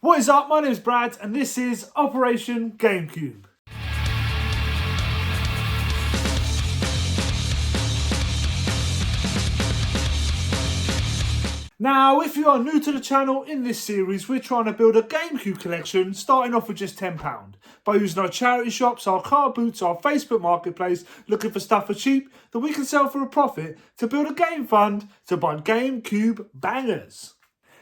What is up? My name is Brad and this is Operation GameCube. Now, if you are new to the channel, in this series we're trying to build a GameCube collection starting off with just £10 by using our charity shops, our car boots, our Facebook marketplace, looking for stuff for cheap that we can sell for a profit to build a game fund to buy GameCube bangers.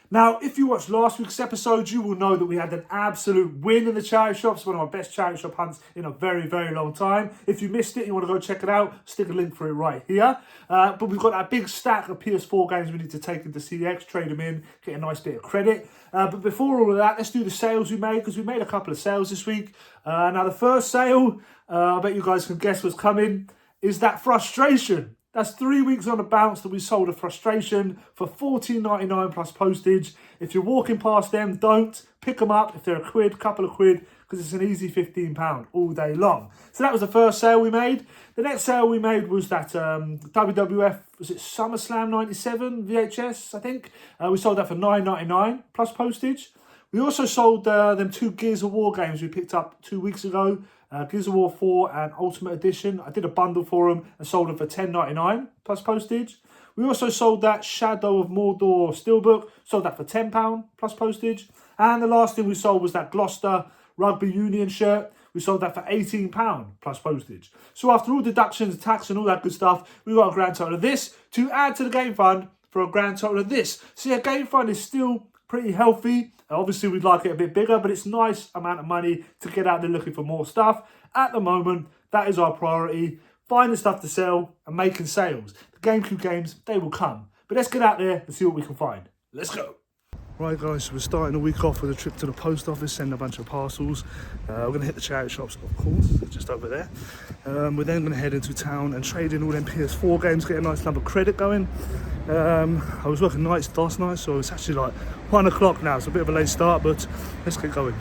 Now, if you watched last week's episode, you will know that we had an absolute win in the charity shops, one of our best charity shop hunts in a very, very long time. If you missed it and you want to go check it out, stick a link for it right here. But we've got that big stack of PS4 games we need to take into CX, trade them in, get a nice bit of credit. But before all of that, let's do the sales we made, because we made a couple of sales this week. Now, the first sale, I bet you guys can guess what's coming, is that Frustration. That's 3 weeks on the bounce that we sold a Frustration for $14.99 plus postage. If you're walking past them, don't pick them up. If they're a quid, couple of quid, because it's an easy £15 all day long. So that was the first sale we made. The next sale we made was that WWF, was it SummerSlam 97 VHS, I think? We sold that for $9.99 plus postage. We also sold them 2 Gears of War games we picked up 2 weeks ago. Gears of War 4 and Ultimate Edition. I did a bundle for them and sold them for $10.99 plus postage. We also sold that Shadow of Mordor Steelbook, sold that for £10 plus postage. And the last thing we sold was that Gloucester Rugby Union shirt. We sold that for £18 plus postage. So after all deductions, tax and all that good stuff, we got a grand total of this to add to the game fund for a grand total of this. So yeah, game fund is still pretty healthy. Obviously, we'd like it a bit bigger, but it's a nice amount of money to get out there looking for more stuff. At the moment, that is our priority. Finding stuff to sell and making sales. The GameCube games, they will come. But let's get out there and see what we can find. Let's go. Right, guys, so we're starting the week off with a trip to the post office, send a bunch of parcels. We're going to hit the charity shops, of course, just over there. We're then going to head into town and trade in all them PS4 games, get a nice number of credit going. I was working nights last night, so it's actually like 1 o'clock now. It's a bit of a late start, but let's get going.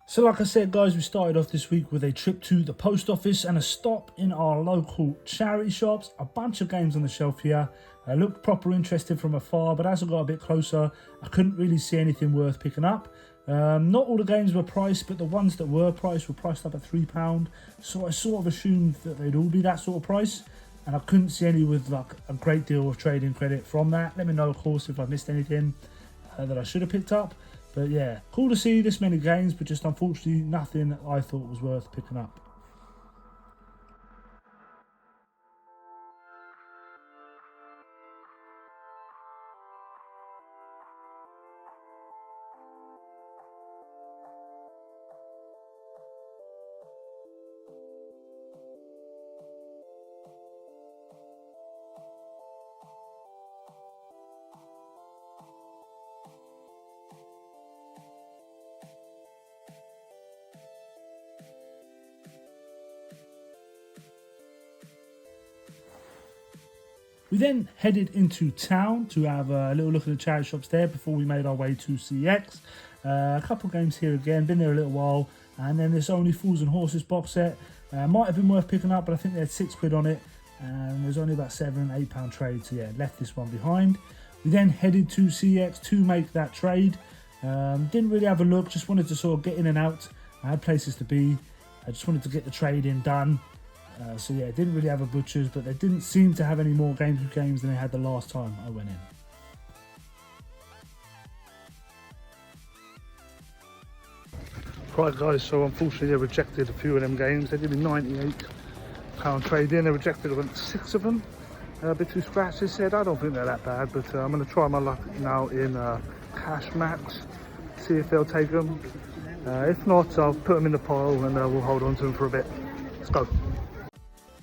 So like I said, guys, we started off this week with a trip to the post office and a stop in our local charity shops. A bunch of games on the shelf here. I looked proper interested from afar, but as I got a bit closer, I couldn't really see anything worth picking up. Not all the games were priced, but the ones that were priced up at £3. So I sort of assumed that they'd all be that sort of price. And I couldn't see any with like a great deal of trading credit from that. Let me know, of course, if I missed anything that I should have picked up. But yeah, cool to see this many games, but just unfortunately nothing that I thought was worth picking up. We then headed into town to have a little look at the charity shops there before we made our way to CX. A couple of games here again, been there a little while. And then this Only Fools and Horses box set. Might have been worth picking up, but I think they had £6 on it. And there's only about £7 and £8 trade, so yeah, left this one behind. We then headed to CX to make that trade. Didn't really have a look, just wanted to sort of get in and out. I had places to be. I just wanted to get the trade in done. So yeah, didn't really have a butcher's, but they didn't seem to have any more GameCube games than they had the last time I went in. Right, guys, so unfortunately they rejected a few of them games. They did a £98 trade in. They rejected about 6 of them. A bit too scratched, they said. I don't think they're that bad, but I'm going to try my luck now in Cash Max, see if they'll take them. If not, I'll put them in the pile and we'll hold on to them for a bit. Let's go.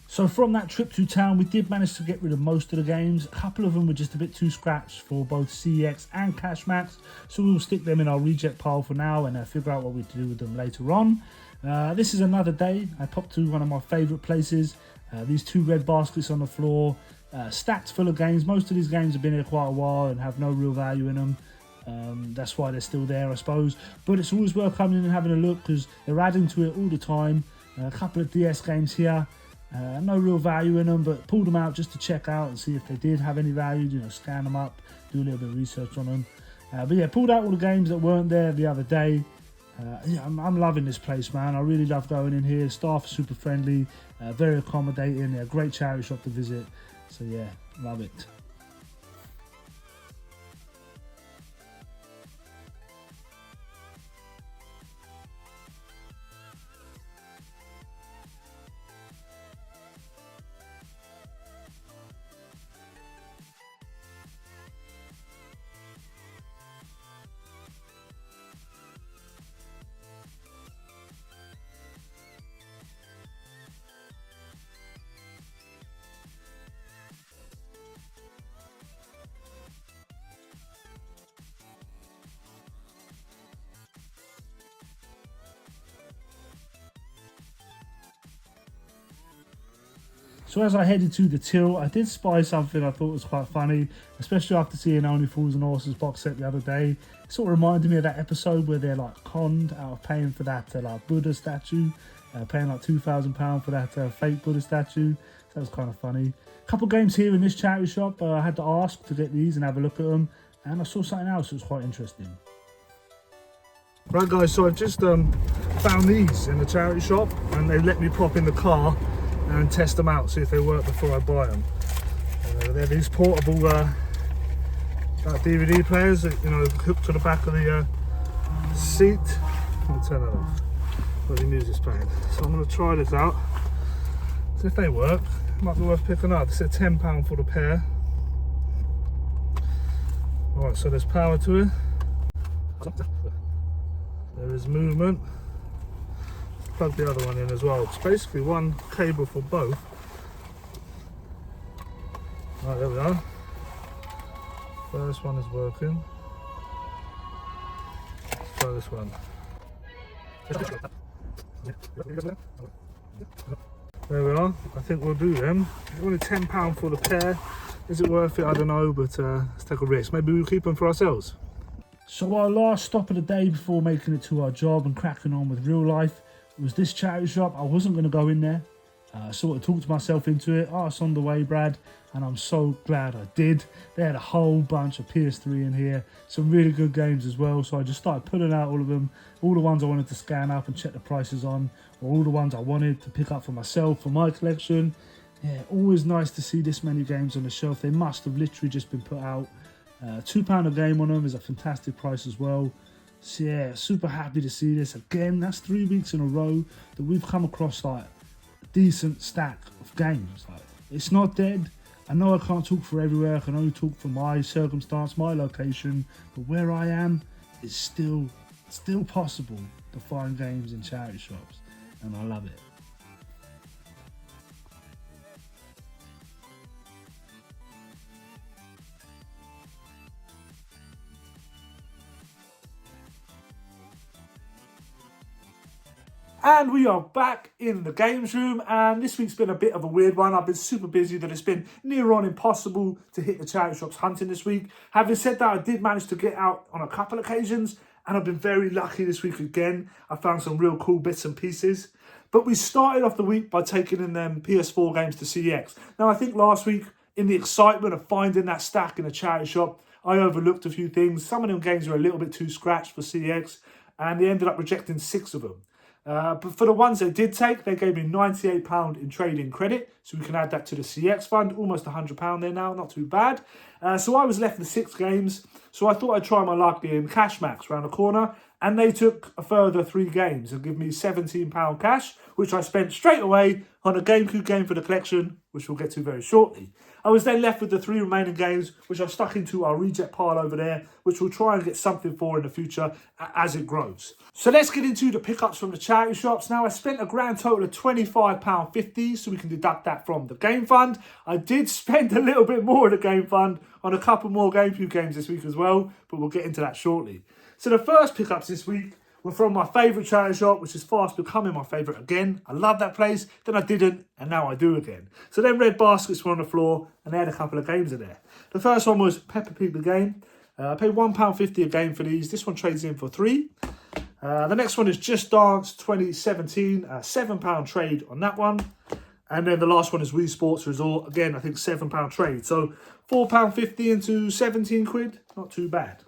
So from that trip to town, we did manage to get rid of most of the games. A couple of them were just a bit too scratched for both CX and Cash Max. So we'll stick them in our reject pile for now and figure out what we do with them later on. This is another day. I popped to one of my favourite places. These 2 red baskets on the floor, stacked full of games. Most of these games have been here quite a while and have no real value in them. That's why they're still there, I suppose. But it's always worth coming in and having a look because they're adding to it all the time. A couple of DS games here. No real value in them, but pulled them out just to check out and see if they did have any value, you know, scan them up, do a little bit of research on them. But yeah, pulled out all the games that weren't there the other day. Yeah, I'm loving this place, man. I really love going in here. Staff are super friendly, very accommodating. They're a great charity shop to visit. So yeah, love it. So as I headed to the till, I did spy something I thought was quite funny, especially after seeing Only Fools and Horses box set the other day. It sort of reminded me of that episode where they're like conned out of paying for that like Buddha statue, paying like £2,000 for that fake Buddha statue. So that was kind of funny. A couple games here in this charity shop. I had to ask to get these and have a look at them, and I saw something else that was quite interesting. Right guys, so I've just found these in the charity shop, and they let me pop in the car and test them out, see if they work before I buy them. They're these portable DVD players that, you know, hooked to the back of the seat. Let me turn that off. Where the music's playing. So I'm going to try this out. See if they work. Might be worth picking up. They said £10 for the pair. Alright, so there's power to it. There is movement. Plug the other one in as well. It's basically one cable for both. Right, there we are. First one is working. Let's try this one. There we are. I think we'll do them. Only £10 for the pair. Is it worth it? I don't know, but let's take a risk. Maybe we'll keep them for ourselves. So our last stop of the day before making it to our job and cracking on with real life was this charity shop. I wasn't going to go in there. I sort of talked myself into it. Oh, it's on the way, Brad. And I'm so glad I did. They had a whole bunch of PS3 in here. Some really good games as well. So I just started pulling out all of them. All the ones I wanted to scan up and check the prices on. Or all the ones I wanted to pick up for myself, for my collection. Yeah, always nice to see this many games on the shelf. They must have literally just been put out. £2 a game on them is a fantastic price as well. So yeah, super happy to see this. Again, that's 3 weeks in a row that we've come across like a decent stack of games. Like, it's not dead. I know I can't talk for everywhere. I can only talk for my circumstance, my location. But where I am, it's still possible to find games in charity shops. And I love it. And we are back in the games room, and this week's been a bit of a weird one. I've been super busy that it's been near on impossible to hit the charity shops hunting this week. Having said that, I did manage to get out on a couple occasions, and I've been very lucky this week again. I found some real cool bits and pieces. But we started off the week by taking in them PS4 games to CX. Now, I think last week, in the excitement of finding that stack in a charity shop, I overlooked a few things. Some of them games were a little bit too scratched for CX, and they ended up rejecting 6 of them. But for the ones they did take, they gave me £98 in trade-in credit, so we can add that to the CX fund. Almost £100 there now, not too bad. So I was left with 6 games, so I thought I'd try my luck in Cashmax round the corner, and they took a further 3 games and give me £17 cash, which I spent straight away on a GameCube game for the collection, which we'll get to very shortly. I was then left with the 3 remaining games, which I stuck into our reject pile over there, which we'll try and get something for in the future as it grows. So let's get into the pickups from the charity shops. Now, I spent a grand total of £25.50, so we can deduct that from the game fund. I did spend a little bit more in the game fund on a couple more GameCube games this week as well, but we'll get into that shortly. So the first pickups this week were from my favourite charity shop, which is fast becoming my favourite again. I love that place, then I didn't, and now I do again. So then Red Baskets were on the floor, and they had a couple of games in there. The first one was Peppa Pig the Game. I paid £1.50 a game for these. This one trades in for 3. The next one is Just Dance 2017, £7 trade on that one. And then the last one is Wii Sports Resort. Again, I think £7 trade. So £4.50 into 17 quid, not too bad.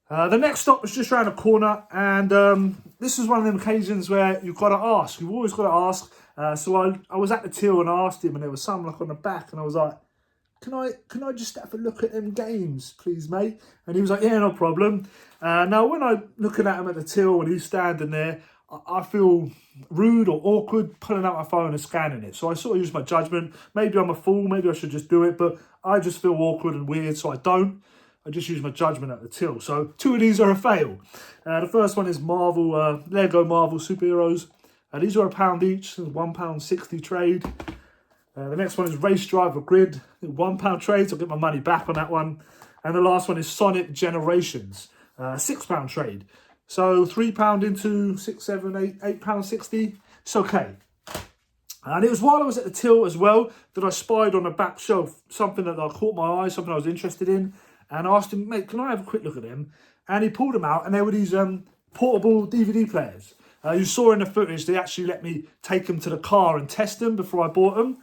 The next stop was just around the corner, and this is one of them occasions where you've got to ask. You've always got to ask. So I was at the till and I asked him, and there was some like on the back, and I was like, can I just have a look at them games, please, mate? And he was like, yeah, no problem. Now, when I'm looking at him at the till and he's standing there, I feel rude or awkward pulling out my phone and scanning it. So I sort of use my judgment. Maybe I'm a fool. Maybe I should just do it. But I just feel awkward and weird, so I don't. I just use my judgment at the till. So 2 of these are a fail. The first one is Marvel, Lego Marvel superheroes. These are £1 each. £1.60 trade. The next one is Race Driver Grid. £1 trade, so I'll get my money back on that one. And the last one is Sonic Generations. £6 trade. So £3 into 6, 7, 8, £8.60. It's okay. And it was while I was at the till as well that I spied on the back shelf something that caught my eye, something I was interested in. And I asked him, mate, can I have a quick look at them? And he pulled them out, and they were these portable DVD players. You saw in the footage, they actually let me take them to the car and test them before I bought them.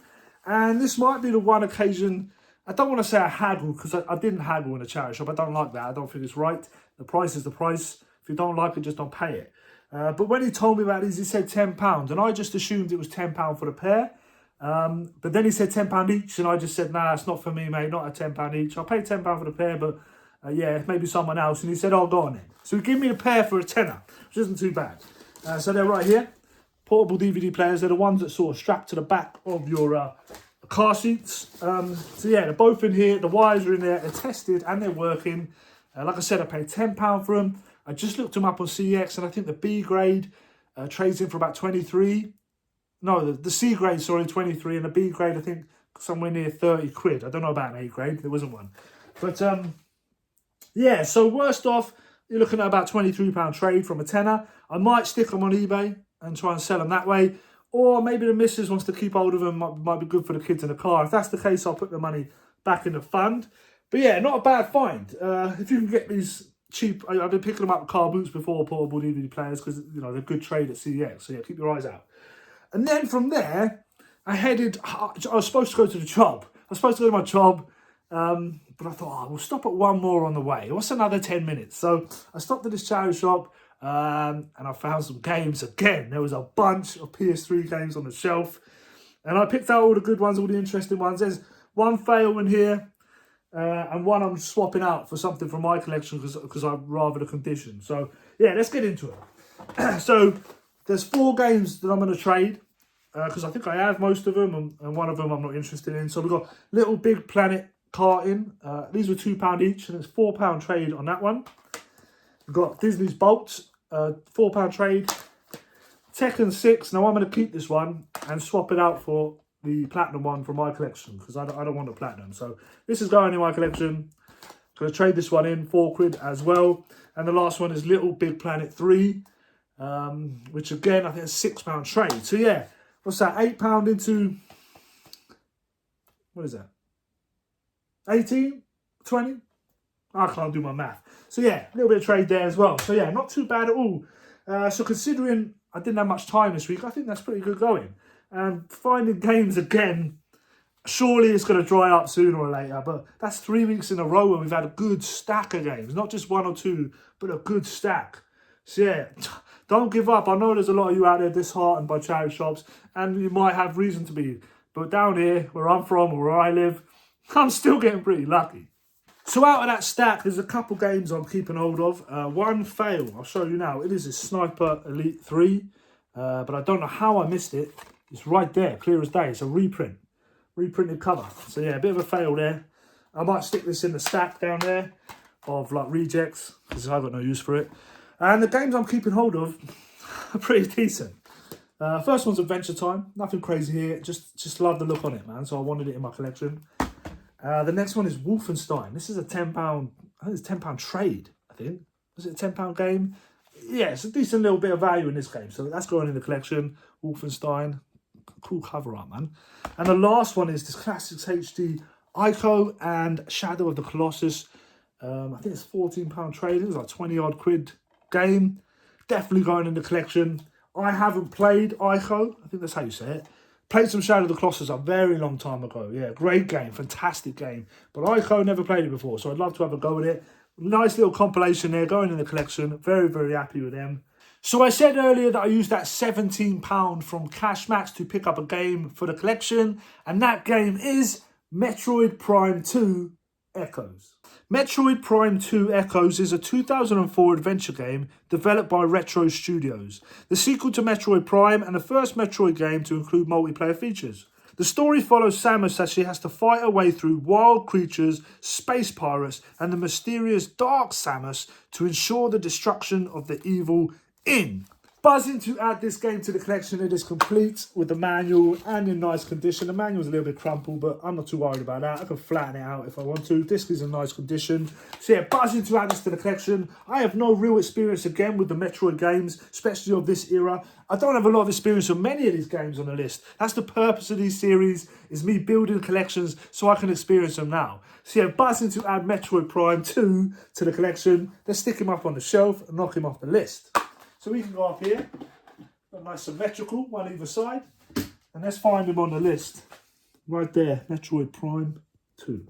And this might be the one occasion, I don't want to say I haggled, because I didn't haggle in a charity shop. I don't like that. I don't think it's right. The price is the price. If you don't like it, just don't pay it. But when he told me about these, he said £10. And I just assumed it was £10 for the pair. But then he said £10 each. And I just said, nah, it's not for me, mate. Not at £10 each. I'll pay £10 for the pair, but yeah, maybe someone else. And he said, oh, go on then. So he gave me the pair for a tenner, which isn't too bad. So they're right here. Portable DVD players. They're the ones that sort of strap to the back of your car seats. So yeah, they're both in here. The wires are in there. They're tested and they're working. Like I said, I paid £10 for them. I just looked them up on CX, and I think the B grade trades in for about 23. No, the C grade, sorry, 23, and the B grade, I think somewhere near 30 quid. I don't know about an A grade. There wasn't one. But yeah, so worst off, you're looking at about £23 trade from a tenner. I might stick them on eBay and try and sell them that way. Or maybe the missus wants to keep hold of them. Might be good for the kids in the car. If that's the case, I'll put the money back in the fund. But yeah, not a bad find. If you can get these cheap, I've been picking them up with car boots before, portable DVD players, because you know they're good trade at CEX. So yeah, keep your eyes out. And then from there, I was supposed to go to the job. I was supposed to go to my job, but I thought, we'll stop at one more on the way. What's another 10 minutes? So I stopped at this charity shop, and I found some games again. There was a bunch of PS3 games on the shelf, and I picked out all the good ones, all the interesting ones. There's one fail in here, and one I'm swapping out for something from my collection because I rather the condition. So yeah, let's get into it. So there's 4 games that I'm going to trade because I think I have most of them, and one of them I'm not interested in. So we've got Little Big Planet Karting. These were £2 each, and it's £4 trade on that one. We've got Disney's Bolts, £4 trade. Tekken 6. Now I'm going to keep this one and swap it out for the platinum one from my collection because I don't want the platinum. So this is going in my collection. Going to trade this one in, £4 as well. And the last one is Little Big Planet 3, which again I think is £6 trade. So yeah, what's that? £8 into, what is that? 18, 20. I can't do my math. So yeah, a little bit of trade there as well. So yeah, not too bad at all. So considering I didn't have much time this week, I think that's pretty good going. And finding games again, surely it's going to dry up sooner or later. But that's 3 weeks in a row where we've had a good stack of games. Not just 1 or 2, but a good stack. So yeah, don't give up. I know there's a lot of you out there disheartened by charity shops, and you might have reason to be. But down here, where I'm from, or where I live, I'm still getting pretty lucky. So out of that stack, there's a couple games I'm keeping hold of. One fail, I'll show you now. It is a Sniper Elite 3, but I don't know how I missed it. It's right there, clear as day. It's a reprint, reprinted cover. So yeah, a bit of a fail there. I might stick this in the stack down there of like rejects because I've got no use for it. And the games I'm keeping hold of are pretty decent. First one's Adventure Time. Nothing crazy here. Just love the look on it, man. So I wanted it in my collection. The next one is Wolfenstein. This is a £10, I think it's £10 trade, I think. Was it a £10 game? Yeah, it's a decent little bit of value in this game. So that's going in the collection. Wolfenstein. Cool cover art, man. And the last one is this Classics HD Ico and Shadow of the Colossus. I think it's £14 trade. It was like 20 odd quid game. Definitely going in the collection. I haven't played Ico. I think that's how you say it. Played some Shadow of the Colossus a very long time ago. Yeah, great game, fantastic game. But Ico, never played it before, so I'd love to have a go at it. Nice little compilation there going in the collection. Very, very happy with them. So I said earlier that I used that £17 from Cashmax to pick up a game for the collection. And that game is Metroid Prime 2 Echoes. Metroid Prime 2 Echoes is a 2004 adventure game developed by Retro Studios, the sequel to Metroid Prime and the first Metroid game to include multiplayer features. The story follows Samus as she has to fight her way through wild creatures, space pirates, and the mysterious Dark Samus to ensure the destruction of the evil Inn. Buzzing to add this game to the collection. It is complete with the manual and in nice condition. The manual's a little bit crumpled, but I'm not too worried about that. I can flatten it out if I want to. Disc is in nice condition. So yeah, buzzing to add this to the collection. I have no real experience again with the Metroid games, especially of this era. I don't have a lot of experience on many of these games on the list. That's the purpose of these series, is me building collections so I can experience them now. So yeah, buzzing to add Metroid Prime 2 to the collection. Let's stick him up on the shelf and knock him off the list. So we can go up here, got nice symmetrical, one either side, and let's find him on the list. Right there, Metroid Prime 2.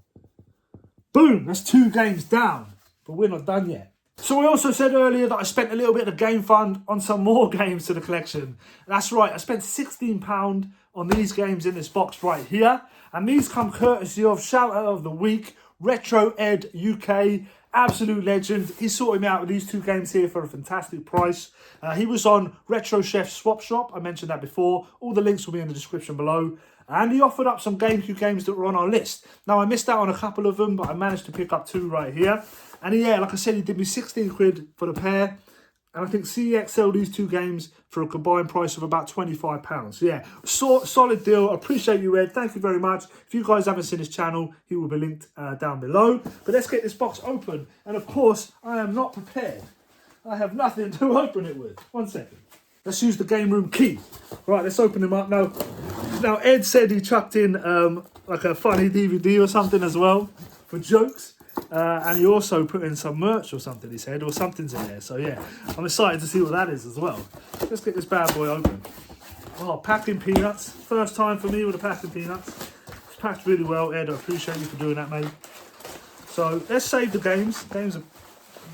Boom, that's 2 games down, but we're not done yet. So I also said earlier that I spent a little bit of the game fund on some more games to the collection. That's right, I spent £16 on these games in this box right here, and these come courtesy of Shout Out of the Week, Retro Ed UK, absolute legend. He sorted me out with these 2 games here for a fantastic price. He was on Retro Chef Swap Shop. I mentioned that before. All the links will be in the description below. And he offered up some GameCube games that were on our list. Now, I missed out on a couple of them, but I managed to pick up 2 right here. And yeah, like I said, he did me 16 quid for the pair. And I think CEX sold these 2 games for a combined price of about £25. So yeah, solid deal. I appreciate you, Ed. Thank you very much. If you guys haven't seen his channel, he will be linked down below. But let's get this box open. And of course, I am not prepared. I have nothing to open it with. 1 second. Let's use the game room key. Right, let's open him up now. Now, Ed said he chucked in like a funny DVD or something as well for jokes. And he also put in some merch or something, he said, or something's in there. So yeah, I'm excited to see what that is as well. Let's get this bad boy open. Oh, packing peanuts. First time for me with the packing peanuts. It's packed really well, Ed. I appreciate you for doing that, mate. So let's save the games. Games are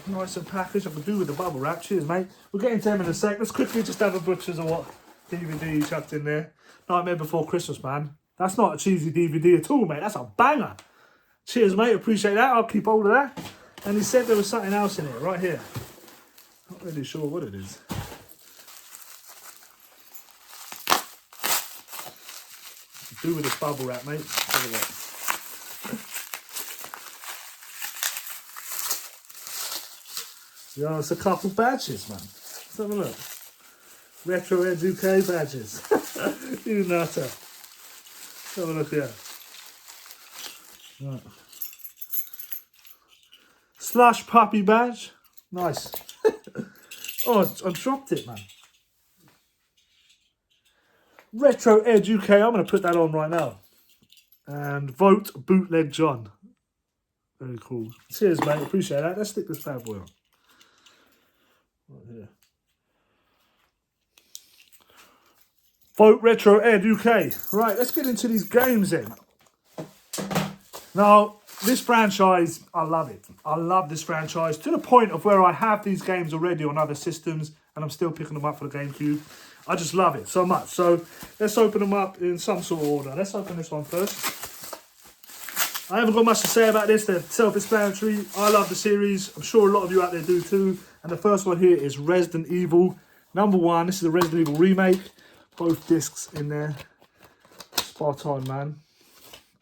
nice and packaged. I could do with the bubble wrap. Cheers, mate. We'll get into them in a sec. Let's quickly just have a butcher's of what DVD he chucked in there. Nightmare Before Christmas, man. That's not a cheesy DVD at all, mate. That's a banger. Cheers, mate. Appreciate that. I'll keep hold of that. And he said there was something else in here, right here. Not really sure what it is. Do with this bubble wrap, mate. Have a look. Yeah, it's a couple badges, man. Let's have a look. Retro Ed UK badges. You nutter. Let's have a look here. Right. Slush puppy badge. Nice. Oh, I dropped it, man. Retro Ed UK. I'm going to put that on right now. And vote Bootleg John. Very cool. Cheers, mate. Appreciate that. Let's stick this bad boy on. Right here. Vote Retro Ed UK. Right, let's get into these games then. Now, this franchise, I love it. I love this franchise to the point of where I have these games already on other systems and I'm still picking them up for the GameCube. I just love it so much. So let's open them up in some sort of order. Let's open this one first. I haven't got much to say about this. They're self-explanatory. I love the series. I'm sure a lot of you out there do too. And the first one here is Resident Evil #1. This is the Resident Evil remake. Both discs in there. Spot on, man.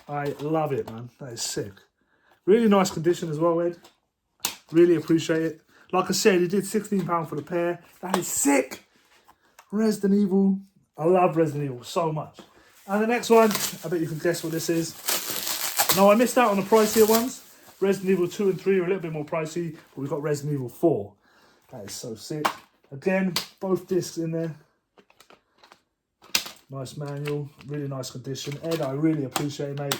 I love it, man. That is sick. Really nice condition as well, Ed. Really appreciate it. Like I said, he did £16 for the pair. That is sick. Resident Evil. I love Resident Evil so much. And the next one, I bet you can guess what this is. No, I missed out on the pricier ones. Resident Evil 2 and 3 are a little bit more pricey, but we've got Resident Evil 4. That is so sick. Again, both discs in there. Nice manual, really nice condition. Ed, I really appreciate it, mate.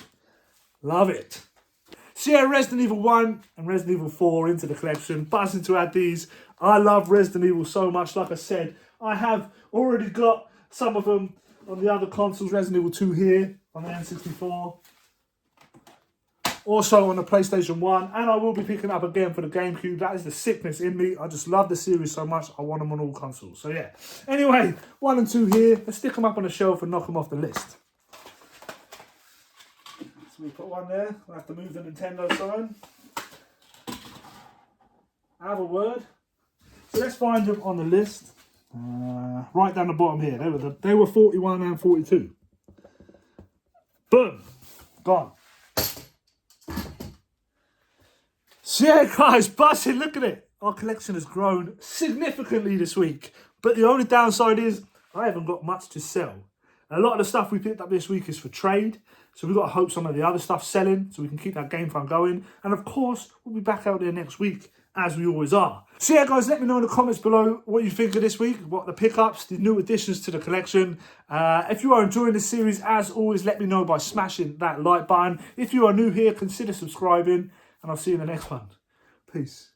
Love it. So yeah, Resident Evil 1 and Resident Evil 4 into the collection. Buzzing to add these. I love Resident Evil so much. Like I said, I have already got some of them on the other consoles. Resident Evil 2 here on the N64. Also on the PlayStation 1, and I will be picking up again for the GameCube. That is the sickness in me. I just love the series so much, I want them on all consoles. So yeah. Anyway, 1 and 2 here. Let's stick them up on the shelf and knock them off the list. So we put one there. We'll have to move the Nintendo sign. Have a word. So let's find them on the list. Right down the bottom here. They were 41 and 42. Boom. Gone. So yeah, guys, buzzing, look at it. Our collection has grown significantly this week. But the only downside is I haven't got much to sell. A lot of the stuff we picked up this week is for trade. So we've got to hope some of the other stuff's selling so we can keep that game fun going. And of course, we'll be back out there next week, as we always are. So yeah, guys, let me know in the comments below what you think of this week, what the pickups, the new additions to the collection. If you are enjoying this series, as always, let me know by smashing that like button. If you are new here, consider subscribing, and I'll see you in the next one. Peace.